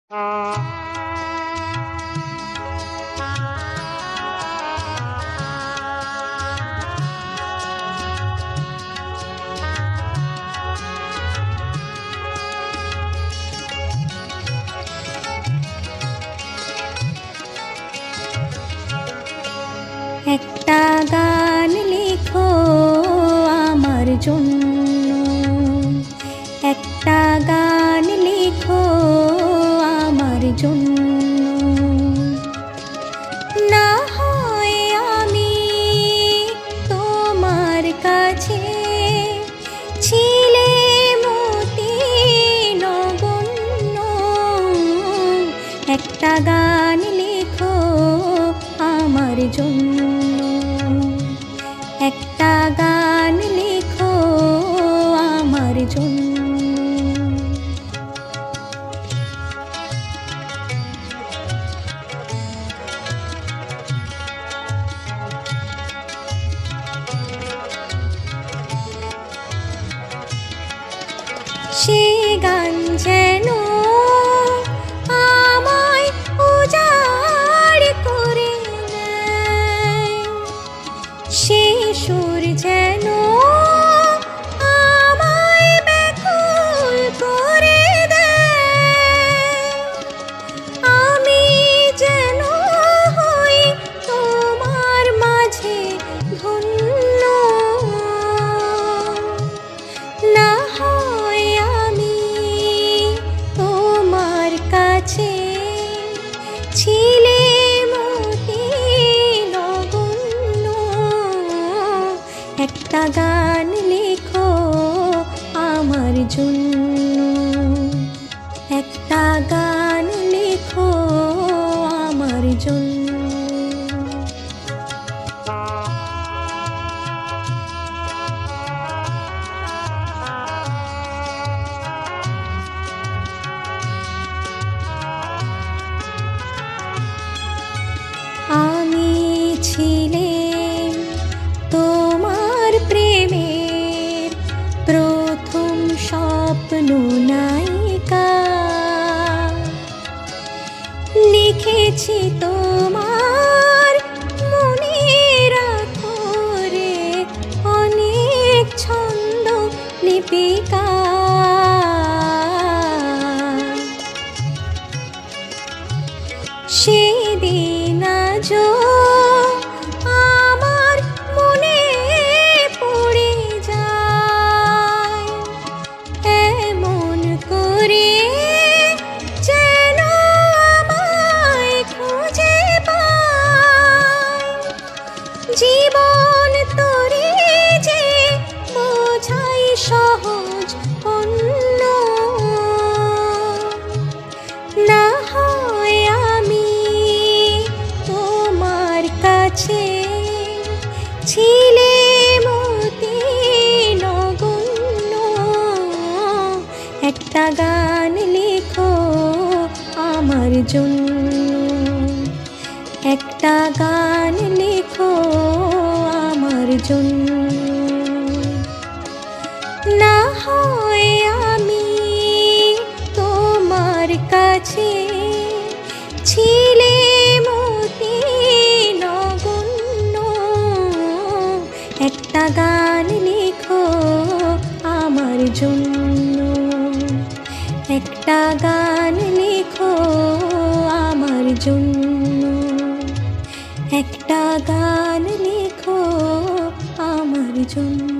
একটা গান লিখো আমার জন্য, একটা গান লিখো আমার জন্য। না হয় আমি তোমার কাছে ছিলে মতি নগণ্য। একটা গান লিখো আমার জন্য, একটা গান লিখো আমার জন্য। সে গান যেন আমায় উজাড় করে নেয়, সে সুর যেন আমায় ব্যাকুল করে দেয়। আমি যেন হই তোমার মাঝে ধন্য। না হয় আমি তোমার কাছে ছিলে মতি নগণ্য। একটা গান লিখো আমার জন্য, একটা গান লিখো আমার জন্য। আমি ছিলাম তোমার প্রেমের প্রথম স্বপ্ন নায়িকা। লিখেছি তোমার মনের আঁথরে অনেক ছন্দ লিপিকা। সেদিন আজও আমার মনে পড়ে যায়, এমন করে যেন আমায় খুঁজে পায়। জীবন তরি যে বোঝাই সহজ পণ্য। না হয় আমি তোমার কাছে ছিলে মতি নগণ্য। একটা গান লিখো আমার জন্য, একটা গান লিখো আমার জন্য। না হয় আমি তোমার কাছে ছিলে মতি নগণ্য। একটা গান লিখো আমার জন্য, একটা গান লিখো আমার জন্য, একটা গান লিখো আমার জন্য।